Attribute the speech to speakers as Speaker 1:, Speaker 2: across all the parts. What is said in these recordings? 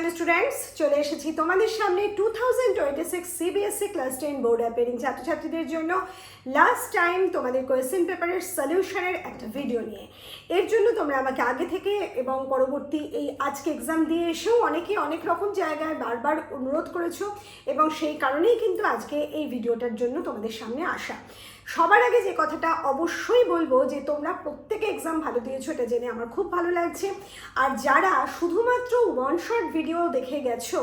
Speaker 1: Hello students, চলে এসেছি তোমাদের সামনে 2026 সিবিএসসি ক্লাস 10 বোর্ড অ্যাপিয়ারিং ছাত্রছাত্রীদের জন্য লাস্ট টাইম তোমাদের কোয়েশ্চেন পেপারের সলিউশনের একটা ভিডিও নিয়ে। এর জন্য তোমরা আমাকে আগে থেকে এবং পরবর্তী এই আজকে এক্সাম দিয়ে এসেও অনেকে অনেক রকম জায়গায় বারবার অনুরোধ করেছো এবং সেই কারণেই কিন্তু আজকে এই ভিডিওটার জন্য তোমাদের সামনে আসা। সবার আগে যে কথাটা অবশ্যই বলবো যে তোমরা প্রত্যেকে এক্সাম ভালো দিয়েছো, এটা জেনে আমার খুব ভালো লাগছে। আর যারা শুধুমাত্র ওয়ান শট ভিডিও দেখে গেছো,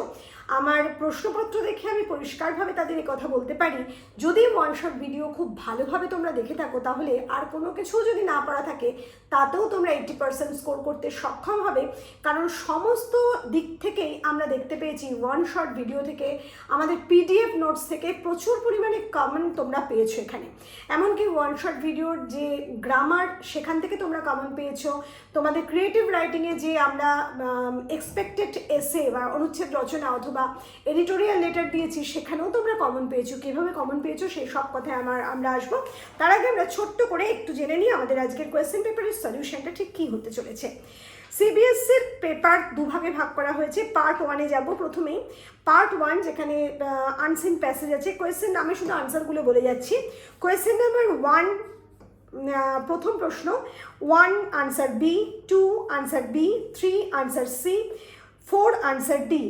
Speaker 1: আমার প্রশ্নপত্র দেখে আমি পরিষ্কারভাবে তাদের কথা বলতে পারি, যদি ওয়ান শট ভিডিও খুব ভালোভাবে তোমরা দেখে থাকো তাহলে আর কোনো কিছু যদি না পড়া থাকে তাতেও তোমরা 80% স্কোর করতে সক্ষম হবে। কারণ সমস্ত দিক থেকেই আমরা দেখতে পেয়েছি ওয়ান শট ভিডিও থেকে, আমাদের পিডিএফ নোটস থেকে প্রচুর পরিমাণে কমন তোমরা পেয়েছো এখানে। এমনকি ওয়ান শট ভিডিওর যে গ্রামার সেখান থেকে তোমরা কমন পেয়েছো, তোমাদের ক্রিয়েটিভ রাইটিংয়ে যে আমরা এক্সপেক্টেড এসে বা অনুচ্ছেদ রচনা অথবা এডিটোরিয়াল লেটার দিয়েছি সেখানেও তোমরা কমন পেয়েছো। কীভাবে কমন পেয়েছো সেই সব কথায় আমরা আসবো। তার আগে আমরা ছোট্ট করে একটু জেনে নিই আমাদের আজকের কোয়েশ্চেন পেপারের সলিউশনটা ঠিক কী হতে চলেছে। সিবিএসসির পেপার দুভাগে ভাগ করা হয়েছে। পার্ট ওয়ানে যাব প্রথমেই। পার্ট ওয়ান যেখানে আনসিন প্যাসেজ আছে, কোয়েশ্চেন আমি শুধু আনসারগুলো বলে যাচ্ছি। কোয়েশ্চেন নাম্বার 1, প্রথম প্রশ্ন 1 answer B, 2 answer B, 3 answer C, 4 answer D.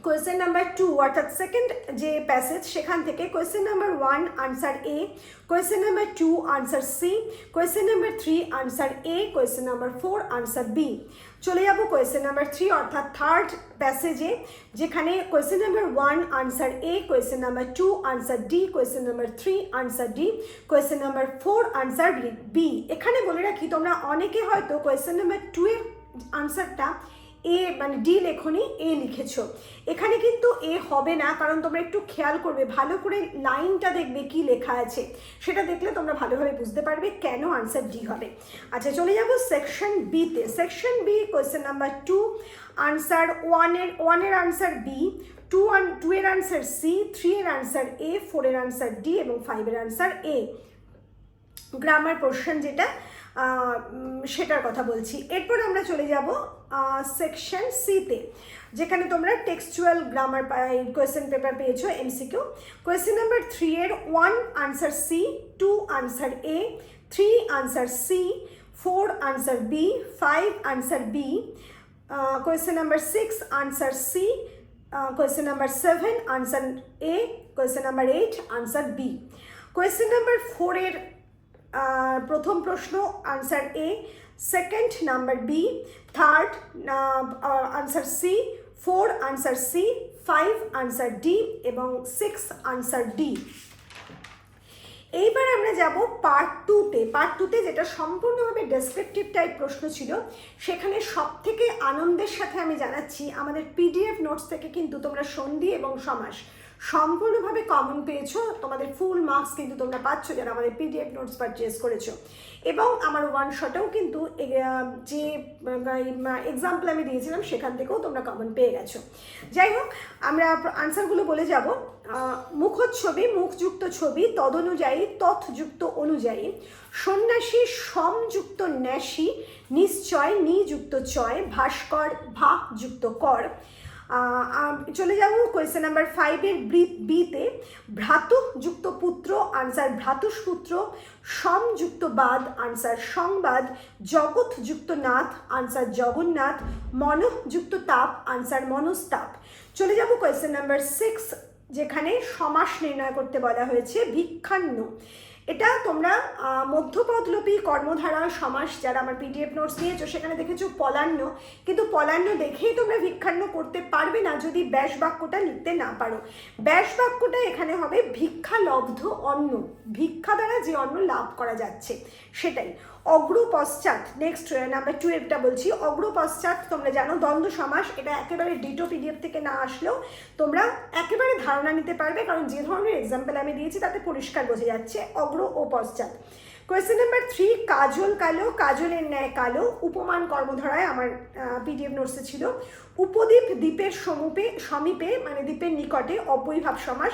Speaker 1: Question number 2 অর্থাৎ সেকেন্ড যে প্যাসেজ সেখান থেকে question number 1 answer A, question number 2 answer C, question number 3 answer A, question number 4 answer B. চলে যাব কোয়েশ্চেন নাম্বার 3 অর্থাৎ third প্যাসেজে, যেখানে question number 1 answer A, question number 2 answer D, question number 3 answer D, question number 4 answer B. এখানে বলে রাখি তোমরা অনেকে হয়তো কোয়েশ্চেন নাম্বার 2 এর আনসারটা এ মানে ডি লেখনি, এ লিখেছো। এখানে কিন্তু এ হবে না, কারণ তোমরা একটু খেয়াল করবে, ভালো করে লাইনটা দেখবে কি লেখা আছে, সেটা দেখলে তোমরা ভালোভাবে বুঝতে পারবে কেন আনসার ডি হবে। আচ্ছা, চলে যাব সেকশন বিতে। Section B question number 2 answer 1 এর আনসার বি, 2 এর আনসার সি, 3 এর আনসার এ, 4 এর আনসার ডি এবং 5 এর আনসার এ। গ্রামার পোর্শন যেটা সেটার কথা বলছি। এরপর আমরা চলে যাব সেকশন সিতে, যেখানে তোমরা টেক্সচুয়াল গ্রামার কোয়েশ্চেন পেপার পেয়েছো এমসিকিউ। কোয়েশ্চেন নাম্বার 3 এর 1 answer C, 2 answer A, 3 answer C, 4 answer B, 5 answer B. Question number 6 answer C, question number 7 answer A, question number 8 answer B. Question number 4 এর প্রথম প্রশ্ন answer A, second number B, third answer C, 4 answer C, 5 answer D এবং 6 answer D. এইবার আমরা যাব part 2তে। Part 2তে যেটা সম্পূর্ণভাবে descriptive type প্রশ্ন ছিল, সেখানে সব থেকে আনন্দের সাথে আমি জানাচ্ছি আমাদের পিডিএফ নোটস থেকে কিন্তু তোমরা সন্ধি এবং সমাস সম্পূর্ণভাবে কমন পেয়েছো। তোমাদের ফুল মার্কস কিন্তু তোমরা পাচ্ছ যারা আমাদের পিডিএফ নোটস পারচেজ করেছো। এবং আমার ওয়ান শটেও কিন্তু যে এক্সাম্পল আমি দিয়েছিলাম সেখান থেকেও তোমরা কমন পেয়ে গেছো। যাই হোক, আমরা আনসারগুলো বলে যাব। মুখচ্ছবি, মুখযুক্ত ছবি, তদনুযায়ী, তথযুক্ত অনুযায়ী, সন্ন্যাসী, সমযুক্ত ন্যাসী, নিশ্চয়, নিযুক্ত চয়, ভাস্কর, ভা যুক্ত কর। চলে যাব কোয়েশ্চেন নাম্বার 5 এর বিতে। ভ্রাতুযুক্ত পুত্র আনসার ভ্রাতুষ্পুত্র, সমযুক্ত বাদ আনসার সংবাদ, জগৎযুক্ত নাথ আনসার জগন্নাথ, মনযুক্ত তাপ আনসার মনস্তাপ। চলে যাব কোয়েশ্চেন নাম্বার 6, যেখানে সমাস নির্ণয় করতে বলা হয়েছে। ভিক্ষান্ন, এটা তোমরা মধ্যপদলোপী কর্মধারা সমাস যারা আমার পিডিএফ নোটস নিয়েছো সেখানে দেখেছো পলান্ন, কিন্তু পলান্ন দেখেই তোমরা ভিক্ষান্ন করতে পারবে না যদি ব্যাস বাক্যটা লিখতে না পারো। ব্যাস বাক্যটা এখানে হবে ভিক্ষালব্ধ অন্ন, ভিক্ষা দ্বারা যে অন্ন লাভ করা যাচ্ছে সেটাই। অগ্র পশ্চাৎ, নেক্সট নাম্বার 12টা বলছি। অগ্র পশ্চাৎ তোমরা জানো দ্বন্দ্ব সমাস, এটা একেবারে ডিটো পিডিএফ থেকে না আসলেও তোমরা একেবারে ধারণা নিতে পারবে, কারণ যে ধরনের এক্সাম্পল আমি দিয়েছি তাতে পরিষ্কার বোঝা যাচ্ছে অগ্র ও পশ্চাৎ। কোয়েশ্চেন নাম্বার 3 কাজল কালো, কাজলের ন্যায় কালো, উপমান কর্মধারায় আমার পিডিএফ নোটসে ছিল। উপদ্বীপ, দ্বীপের সমীপে মানে দ্বীপের নিকটে, অব্যয়ীভাব সমাস।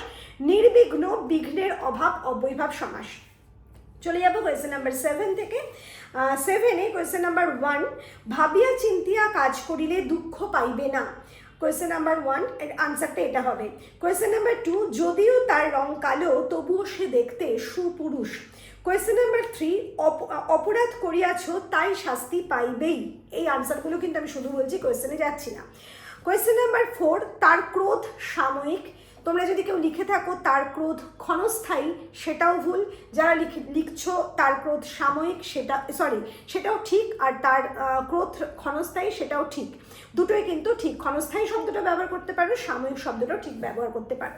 Speaker 1: নির্বিঘ্ন, বিঘ্নের অভাব, অব্যয়ীভাব সমাস। চলে যাব কোয়েশ্চেন নাম্বার 7 থেকে। 7 কোয়েশ্চেন নাম্বার 1 ভাবিয়া চিন্তিয়া কাজ করিলে দুঃখ পাইবে না। কোয়েশ্চেন নাম্বার 1 এর আনসারটা এটা হবে। কোয়েশ্চেন নাম্বার 2, যদিও তার রং কালো তবুও সে দেখতে সুপুরুষ। কোয়েশ্চেন নাম্বার 3, অপরাধ করিয়াছ তাই শাস্তি পাইবেই। এই আনসারগুলো কিন্তু আমি শুধু বলছি, কোয়েশ্চেনে যাচ্ছি না। কোয়েশ্চেন নাম্বার 4, তার ক্রোধ সাময়িক। তোমরা যদি কেউ লিখে থাকো তার ক্রোধ ক্ষণস্থায়ী, সেটাও ভুল। যারা লিখছো তার ক্রোধ সাময়িক, সেটাও ঠিক, আর তার ক্রোধ ক্ষণস্থায়ী সেটাও ঠিক। দুটোই কিন্তু ঠিক। ক্ষণস্থায়ী শব্দটা ব্যবহার করতে পারো, সাময়িক শব্দটাও ঠিক ব্যবহার করতে পারো।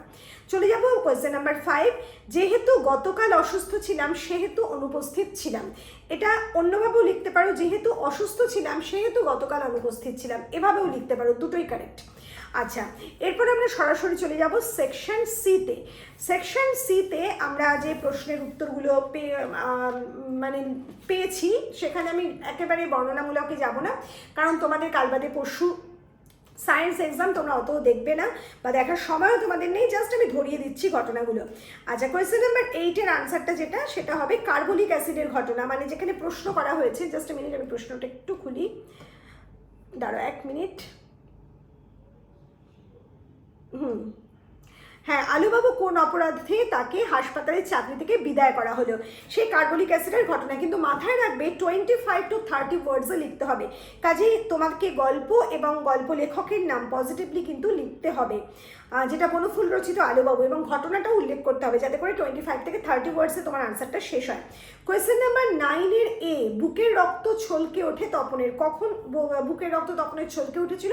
Speaker 1: চলে যাব কোয়েশ্চেন নাম্বার 5, যেহেতু গতকাল অসুস্থ ছিলাম সেহেতু অনুপস্থিত ছিলাম। এটা অন্যভাবেও লিখতে পারো, যেহেতু অসুস্থ ছিলাম সেহেতু গতকাল অনুপস্থিত ছিলাম, এভাবেও লিখতে পারো, দুটোই কারেক্ট। আচ্ছা, এরপর আমরা সরাসরি চলে যাব সেকশন সিতে। সেকশন সিতে আমরা যে প্রশ্নের উত্তরগুলো পেয়েছি, সেখানে আমি একেবারে বর্ণনামূলকে যাব না, কারণ তোমাদের কাল বাদে পরশু সায়েন্স এক্সাম, তোমরা অত দেখবে না বা দেখার সময়ও তোমাদের নেই, জাস্ট আমি ধরিয়ে দিচ্ছি ঘটনাগুলো। আচ্ছা, কোয়েশ্চেন নাম্বার 8-এর আনসারটা সেটা হবে কার্বলিক অ্যাসিডের ঘটনা, মানে যেখানে প্রশ্ন করা হয়েছে। জাস্ট মিনিট, আমি প্রশ্নটা একটু খুলি, দাঁড়াও 1 মিনিট। হ্যাঁ, আলুবাবু কোন অপরাধে তাকে হাসপাতালের চাকরি থেকে বিদায় করা হলো, সেই কার্বলিক অ্যাসিডের ঘটনা। কিন্তু মাথায় রাখবে 25 to 30 ওয়ার্ডসে লিখতে হবে, কাজেই তোমাকে গল্প এবং গল্প লেখকের নাম পজিটিভলি কিন্তু লিখতে হবে, যেটা বনফুল রচিত আলুবাবু, এবং ঘটনাটাও উল্লেখ করতে হবে, যাতে করে 25 থেকে 30 ওয়ার্ডসে তোমার আনসারটা শেষ হয়। কোয়েশ্চেন নাম্বার 9-এর এ, বুকের রক্ত ছলকে ওঠে তপনের। কখন বুকের রক্ত তপনের ছলকে উঠেছিল?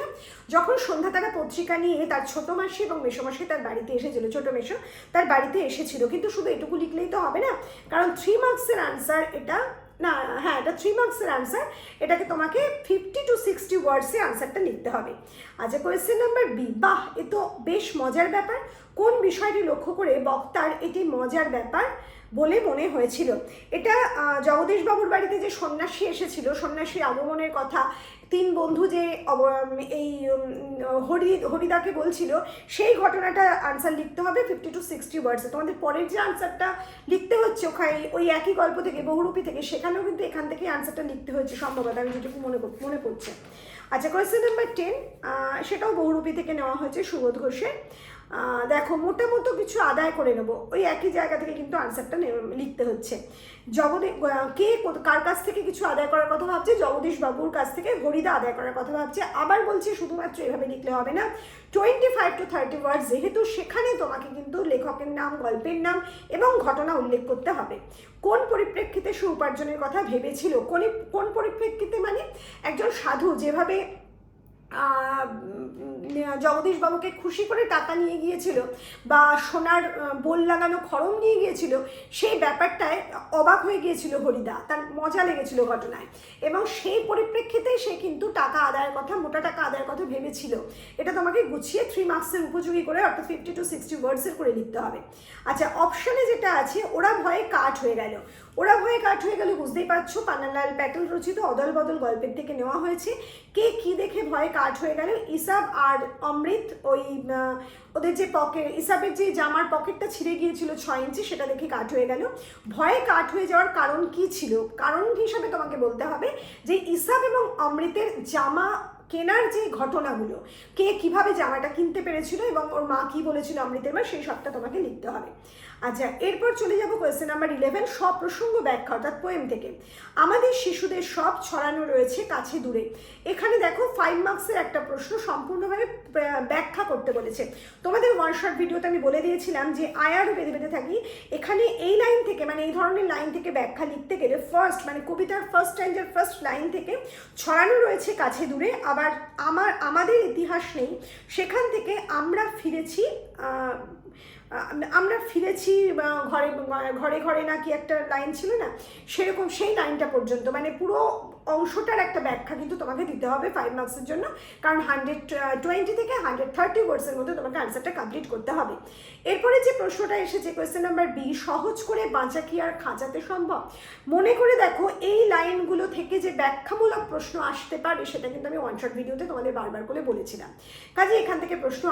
Speaker 1: যখন সন্ধ্যাতারা পত্রিকা নিয়ে তার ছোট মাসি এবং মেসোমাসি তার বাড়িতে এসেছিল, ছোট মেসো তার বাড়িতে এসেছিল। কিন্তু শুধু এটুকু লিখলেই তো হবে না, কারণ 3 মার্কসের আনসার এটা না। হ্যাঁ, এটা 3 মার্কসের আনসার, এটাকে তোমাকে 50 to 60 ওয়ার্ডসে আনসারটা লিখতে হবে। আচ্ছা, কোয়েশ্চেন নাম্বার বি, বাহ, এ তো বেশ মজার ব্যাপার। কোন বিষয়টি লক্ষ্য করে বক্তার এটি মজার ব্যাপার বলে মনে হয়েছিল? এটা জগদীশবাবুর বাড়িতে যে সন্ন্যাসী এসেছিল, সন্ন্যাসীর আগমনের কথা 3 বন্ধু যে এই হরিদাকে বলছিল, সেই ঘটনাটা আনসার লিখতে হবে 50 to 60 ওয়ার্ডসে। তোমাদের পরের যে আনসারটা লিখতে হচ্ছে ওখানে ওই একই গল্প থেকে, বহুরূপী থেকে, সেখানেও কিন্তু এখান থেকে আনসারটা লিখতে হয়েছে সম্ভবত, আমি যেটুকু মনে পড়ছে। আচ্ছা, কোয়েশ্চেন নাম্বার 10, সেটাও বহুরূপী থেকে নেওয়া হয়েছে, সুবোধ ঘোষের। দেখো, মোটামুটি কিছু আদায় করে নেবো, ওই একই জায়গা থেকে কিন্তু আনসারটা লিখতে হচ্ছে। কার কাছ থেকে কিছু আদায় করার কথা ভাবছে? জগদীশ বাবুর কাছ থেকে হরিদা আদায় করার কথা ভাবছে। আবার বলছি, শুধুমাত্র এভাবে লিখলে হবে না, 25 to 30 ওয়ার্ড, যেহেতু সেখানে তোমাকে কিন্তু লেখকের নাম, গল্পের নাম এবং ঘটনা উল্লেখ করতে হবে। কোন পরিপ্রেক্ষিতে সে উপার্জনের কথা ভেবেছিল? কোন পরিপ্রেক্ষিতে মানে একজন সাধু যেভাবে জগদীশবাবুকে খুশি করে টাকা নিয়ে গিয়েছিল বা সোনার বোল লাগানো খড়ম নিয়ে গিয়েছিল, সেই ব্যাপারটায় অবাক হয়ে গিয়েছিল হরিদা, তার মজা লেগেছিল ঘটনায়, এবং সেই পরিপ্রেক্ষিতে সে কিন্তু টাকা আদায়ের কথা, মোটা টাকা আদায়ের কথা ভেবেছিল। এটা তোমাকে গুছিয়ে 3 মার্কসের উপযোগী করে, অর্থাৎ 50 to 60 ওয়ার্ডসের করে লিখতে হবে। আচ্ছা, অপশানে যেটা আছে, ওরা ভয়ে কাঠ হয়ে গেল। ওরা ভয়ে কাঠ হয়ে গেল, বুঝতেই পারছো, পান্নালাল প্যাটেল রচিত অদল বদল গল্পের থেকে নেওয়া হয়েছে। কে কি দেখে ভয়ে কাঠ হয়ে গেল? ইসাব আর অমৃত, ওই ওদের যে ইসাবের যে জামার পকেটটা ছিঁড়ে গিয়েছিল 6 ইঞ্চি, সেটা দেখে কাঠ হয়ে গেল। ভয়ে কাঠ হয়ে যাওয়ার কারণ কি ছিল? কারণ হিসাবে তোমাকে বলতে হবে যে ইসাব এবং অমৃতের জামা কেনার যে ঘটনাগুলো, কে কিভাবে জামাটা কিনতে পেরেছিল এবং ওর মা কি বলেছিল অমৃতের মা, সেই সবটা তোমাকে লিখতে হবে। আচ্ছা, এরপর চলে যাব কোয়েশ্চেন নাম্বার 11, সপ্রসঙ্গ ব্যাখ্যা, অর্থাৎ পোয়েম থেকে। আমাদের শিশুদের সব ছড়ানো রয়েছে কাছে দূরে। এখানে দেখো 5 মার্কসের একটা প্রশ্ন, সম্পূর্ণভাবে ব্যাখ্যা করতে বলেছে। তোমাদের ওয়ান শট ভিডিওতে আমি বলে দিয়েছিলাম যে আয়ারও বেঁধে বেঁধে থাকি, এখানে এই লাইন থেকে, মানে এই ধরনের লাইন থেকে ব্যাখ্যা লিখতে গেলে ফার্স্ট, মানে কবিতার ফার্স্ট স্ট্যান্ডার ফার্স্ট লাইন থেকে ছড়ানো রয়েছে কাছে দূরে, আবার আমাদের ইতিহাস নেই, সেখান থেকে আমরা ফিরেছি ঘরে ঘরে ঘরে নাকি একটা লাইন ছিল না, সেরকম সেই লাইনটা পর্যন্ত, মানে পুরো অংশটার একটা ব্যাখ্যা কিন্তু তোমাকে দিতে হবে 5 মার্কসের জন্য, কারণ 120 থেকে 130 ওয়ার্ডসের মধ্যে তোমাকে আনসারটা কমপ্লিট করতে হবে। এরপরে যে প্রশ্নটা এসেছে কোয়েশ্চেন নাম্বার বি, সহজ করে বাঁচা কি আর খাঁচাতে সম্ভব? মনে করে দেখো, এই লাইনগুলো থেকে যে ব্যাখ্যামূলক প্রশ্ন আসতে পারে, সেটা কিন্তু আমি ওয়ান শট ভিডিওতে তোমাদের বারবার করে বলেছিলাম। কাজে এখান থেকে প্রশ্ন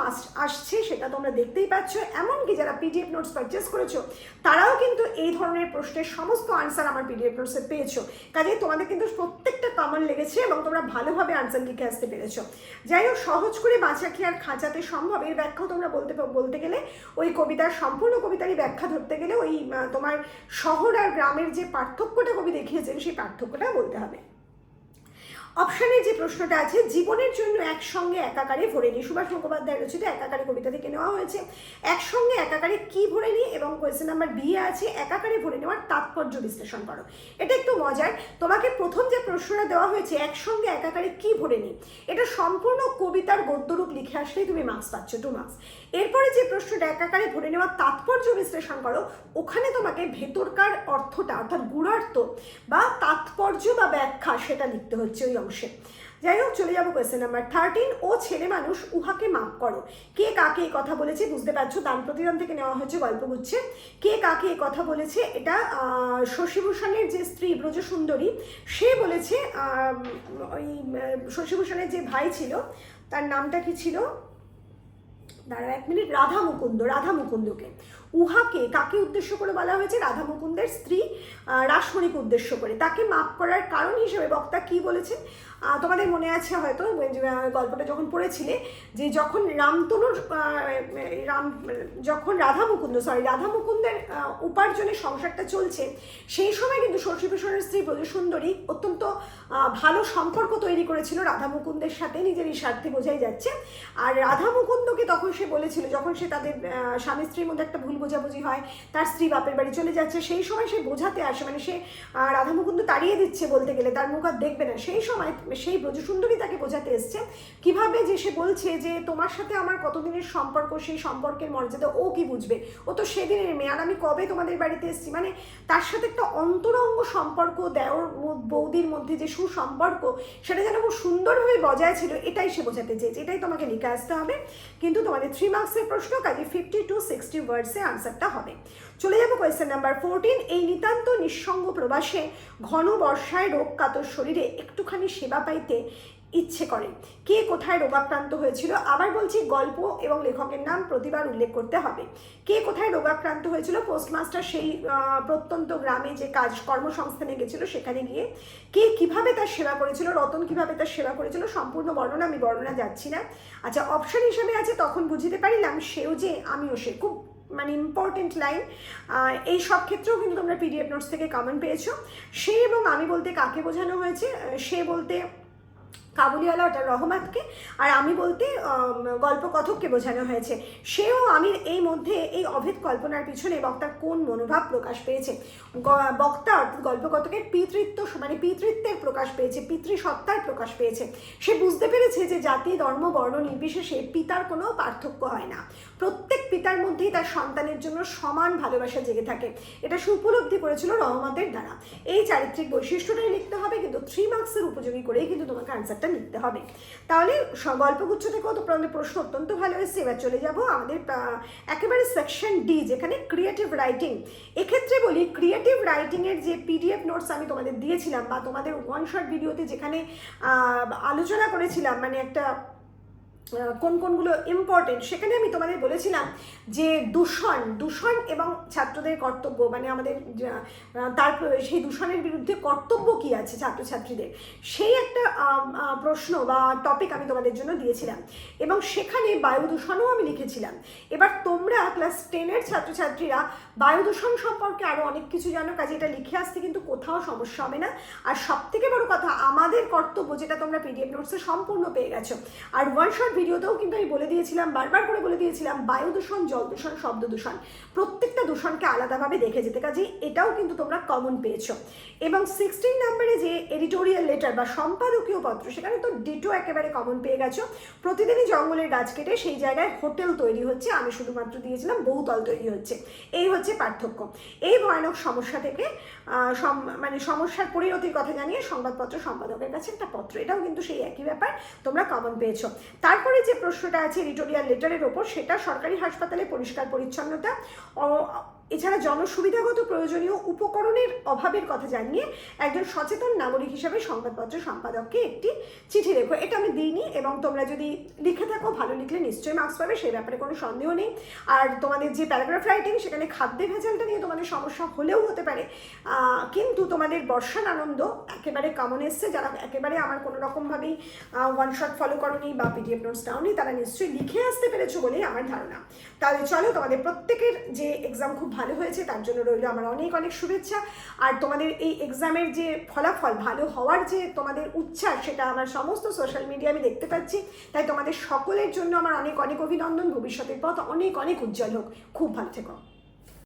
Speaker 1: আসছে, সেটা তোমরা দেখতেই পাচ্ছ। এমনকি যারা পিডিএফ নোটস পারচেস করেছো, তারাও কিন্তু এই ধরনের প্রশ্নের সমস্ত আনসার আমার পিডিএফ নোটসে পেয়েছো। কাজে তোমাদের কিন্তু প্রত্যেকটা কমন লেগেছে এবং তোমরা ভালোভাবে আনসার লিখে আসতে পেরেছো। যাই হোক, সহজ করে বাঁচা কি আর খাঁচাতে সম্ভব, এর ব্যাখ্যাও তোমরা বলতে গেলে ওই কবিতার সম্পূর্ণ কবিতারই ব্যাখ্যা ধরতে গেলে ওই তোমার শহর আর গ্রামের যে পার্থক্যটা কবি দেখিয়েছেন সেই পার্থক্যটা বলতে হবে। অপশানে যে প্রশ্নটা আছে, জীবনের জন্য একসঙ্গে একাকারে ভরে নিই, সুভাষ মুখোপাধ্যায় রচিত একাকারে কবিতা থেকে নেওয়া হয়েছে। একসঙ্গে একাকারে কি ভরে নিই, এবং কোয়েশ্চেন নাম্বার বি আছে একাকারে ভরে নেওয়ার তাৎপর্য বিশ্লেষণ করো। এটা একটু মজার, তোমাকে প্রথম যে প্রশ্নটা দেওয়া হয়েছে একসঙ্গে একাকারে কি ভরে নিই, এটা সম্পূর্ণ কবিতার গদ্যরূপ লিখে আসলেই তুমি মার্কস পাচ্ছ, 2 মার্কস। এরপরে যে প্রশ্নটা একাকারে ভরে নেওয়ার তাৎপর্য বিশ্লেষণ করো, ওখানে তোমাকে ভেতরকার অর্থটা অর্থাৎ গূঢ়ার্থ বা তাৎপর্য বা ব্যাখ্যা সেটা লিখতে হচ্ছে ওই অংশে। যাই হোক, চলে যাবো কোয়েশ্চেন নাম্বার 13। ও ছেলে মানুষ উহাকে মাপ করো। কে কাকে এই কথা বলেছে বুঝতে পারছো, দান প্রতিদান থেকে নেওয়া হয়েছে গল্পগুচ্ছে। কে কাকে এই কথা বলেছে, এটা শশীভূষণের যে স্ত্রী ব্রজসুন্দরী সে বলেছে। ওই শশীভূষণের যে ভাই ছিল তার নামটা কি ছিল, দাঁড়া 1 মিনিট, রাধা মুকুন্দকে। উহাকে কাকে উদ্দেশ্য করে বলা হয়েছে, রাধা মুকুন্দের স্ত্রী রাসমণিকে উদ্দেশ্য করে। তাকে মাপ করার কারণ হিসেবে বক্তা কি বলেছেন, তোমাদের মনে আছে হয়তো গল্পটা যখন পড়েছিলে, যে যখন যখন রাধা মুকুন্দের উপার্জনের সংসারটা চলছে, সেই সময় কিন্তু শশীভূষণের স্ত্রী ব্রজসুন্দরী অত্যন্ত ভালো সম্পর্ক তৈরি করেছিল রাধা মুকুন্দের সাথে, নিজের এই স্বার্থে বোঝাই যাচ্ছে। আর রাধা মুকুন্দকে তখন সে বলেছিল, যখন সে তাদের স্বামী স্ত্রীর মধ্যে একটা ভুল বোঝাবুঝি হয়, তার স্ত্রী বাপের বাড়ি চলে যাচ্ছে, সেই সময় সে বোঝাতে আসে, মানে সে রাধা মুকুন্দ তাড়িয়ে দিচ্ছে বলতে গেলে, তার মুখ আর দেখবে না, সেই সময় সেই ব্রজসুন্দরী তাকে বোঝাতে এসছে কিভাবে, যে সে বলছে যে তোমার সাথে আমার কতদিনের সম্পর্ক, সেই সম্পর্কের মর্যাদা ও কি বুঝবে, ও তো সেদিনের মেয়ে, আর আমি কবে তোমাদের বাড়িতে এসেছি, মানে তার সাথে একটা অন্তরঙ্গ সম্পর্ক, দেওর বৌদির মধ্যে যে সুসম্পর্ক সেটা যেন খুব সুন্দরভাবে বজায় ছিল, এটাই সে বোঝাতে চেয়েছে। এটাই তোমাকে লিখে আসতে হবে, কিন্তু তোমাদের 3 মার্কসের প্রশ্ন, কাজে 50 to 60 ওয়ার্ডসে আনসারটা হবে। চলে যাবো কোয়েশ্চেন নাম্বার 14। এই নিতান্ত নিঃসঙ্গ প্রবাসে ঘন বর্ষায় রোগ কাতর শরীরে একটুখানি সেবা পাইতে ইচ্ছে করে। কে কোথায় রোগাক্রান্ত হয়েছিল, আবার বলছি গল্প এবং লেখকের নাম প্রতিবার উল্লেখ করতে হবে। কে কোথায় রোগাক্রান্ত হয়েছিল, পোস্টমাস্টার সেই প্রত্যন্ত গ্রামে যে কর্মসংস্থানে গেছিল সেখানে গিয়ে। কে কিভাবে তার সেবা করেছিল, রতন কিভাবে তার সেবা করেছিল, সম্পূর্ণ বর্ণনা, আমি বর্ণনা যাচ্ছি না। আচ্ছা, অপশন হিসেবে আছে তখন বুঝতে পারিলাম সেও যে আমিও সে, খুব মানে ইম্পর্টেন্ট লাইন। এই সব ক্ষেত্রেও কিন্তু তোমরা PDF নোটস থেকে কমেন্ট পেয়েছো। সে এবং আমি বলতে কাকে বোঝানো হয়েছে, সে বলতে কাবুলিওয়ালা ওটা রহমতকে, আর আমি বলতে গল্পকথককে বোঝানো হয়েছে। সেও আমির এই মধ্যে এই অভেদ কল্পনার পিছনে বক্তার কোন মনোভাব প্রকাশ পেয়েছে, বক্তা গল্পকথকের পিতৃত্বের প্রকাশ পেয়েছে, পিতৃসত্তার প্রকাশ পেয়েছে। সে বুঝতে পেরেছে যে জাতি ধর্ম বর্ণ নির্বিশেষে পিতার কোনো পার্থক্য হয় না, প্রত্যেক পিতার মধ্যেই তার সন্তানের জন্য সমান ভালোবাসা জেগে থাকে, এটা সে উপলব্ধি করেছিল রহমতের দ্বারা। এই চারিত্রিক বৈশিষ্ট্যটাই লিখতে হবে, কিন্তু 3 মার্কসের উপযোগী করেই কিন্তু তোমাকে আনসারটা লিখতে হবে। তাহলে গল্পগুচ্ছ থেকেও তো প্রশ্ন অত্যন্ত ভালো এসেছে। এবার চলে যাব আমাদের একেবারে সেকশন ডি, যেখানে ক্রিয়েটিভ রাইটিং। এক্ষেত্রে বলি, ক্রিয়েটিভ রাইটিংয়ের যে PDF নোটস আমি তোমাদের দিয়েছিলাম, বা তোমাদের 1 শট ভিডিওতে যেখানে আলোচনা করেছিলাম, মানে একটা কোনগুলো ইম্পর্টেন্ট, সেখানে আমি তোমাদের বলেছিলাম যে দূষণ এবং ছাত্রদের কর্তব্য, মানে আমাদের তারপর সেই দূষণের বিরুদ্ধে কর্তব্য কি আছে ছাত্রছাত্রীদের, সেই একটা প্রশ্ন বা টপিক আমি তোমাদের জন্য দিয়েছিলাম, এবং সেখানে বায়ু দূষণও আমি লিখেছিলাম। এবার তোমরা ক্লাস 10-এর ছাত্রছাত্রীরা বায়ু দূষণ সম্পর্কে আরও অনেক কিছু জানো, কাজে এটা লিখে আসতে কিন্তু কোথাও সমস্যা হবে না। আর সবথেকে বড় কথা, আমাদের কর্তব্য, যেটা তোমরা PDF নোটসে সম্পূর্ণ পেয়ে গেছো, আর 1 শট ভিডিওতেও কিন্তু আমি বলে দিয়েছিলাম, বারবার করে বলে দিয়েছিলাম, বায়ু দূষণ, জল দূষণ, শব্দ দূষণ, প্রত্যেকটা দূষণকে আলাদাভাবে দেখে যেতে, কাজে এটাও কিন্তু তোমরা কমন পেয়েছো। এবং 16 নম্বরে যে এডিটোরিয়াল লেটার বা সম্পাদকীয় পত্র, সেখানে তো ডিটো একেবারে কমন পেয়ে গেছো। প্রতিদিনই জঙ্গলের গাছ কেটে সেই জায়গায় হোটেল তৈরি হচ্ছে, আমি শুধুমাত্র দিয়েছিলাম বহুতল তৈরি হচ্ছে, এই হচ্ছে পার্থক্য। এই ভয়ানক সমস্যা থেকে মানে সমস্যার পরিণতির কথা জানিয়ে সংবাদপত্র সম্পাদকের কাছে একটা পত্র, এটাও কিন্তু সেই একই ব্যাপার, তোমরা কমন পেয়েছো। তারপরে যে প্রশ্নটা আছে এডিটোরিয়াল লেটারের ওপর, সেটা সরকারি হাসপাতালে পরিষ্কার পরিচ্ছন্নতা এছাড়া জনসুবিধাগত প্রয়োজনীয় উপকরণের অভাবের কথা জানিয়ে একজন সচেতন নাগরিক হিসাবে সংবাদপত্র সম্পাদককে একটি চিঠি লেখো। এটা আমি দিইনি, এবং তোমরা যদি লিখে থাকো, ভালো লিখলে নিশ্চয়ই মার্কস পাবে, সেই ব্যাপারে কোনো সন্দেহ নেই। আর তোমাদের যে প্যারাগ্রাফ রাইটিং, সেখানে খাদ্যের ভেজালটা নিয়ে তোমাদের সমস্যা হলেও হতে পারে, কিন্তু তোমাদের বর্ষার আনন্দ একেবারে কমন এসছে। যারা একেবারে আমার কোনো রকমভাবেই ওয়ান শট ফলো করোনি বা পিডিএফ নোটস নাওনি, তারা নিশ্চয়ই লিখে আসতে পেরেছো বলেই আমার ধারণা। তাহলে চলো, তোমাদের প্রত্যেকের যে এক্সাম খুব ভালো হয়েছে তার জন্য রইল আমার অনেক অনেক শুভেচ্ছা। আর তোমাদের এই এক্সামের যে ফলাফল ভালো হওয়ার যে তোমাদের উচ্ছ্বাস, সেটা আমার সমস্ত সোশ্যাল মিডিয়া আমি দেখতে পাচ্ছি। তাই তোমাদের সকলের জন্য আমার অনেক অনেক অভিনন্দন। ভবিষ্যতের পথ অনেক অনেক উজ্জ্বল হোক। খুব ভালো থেকো।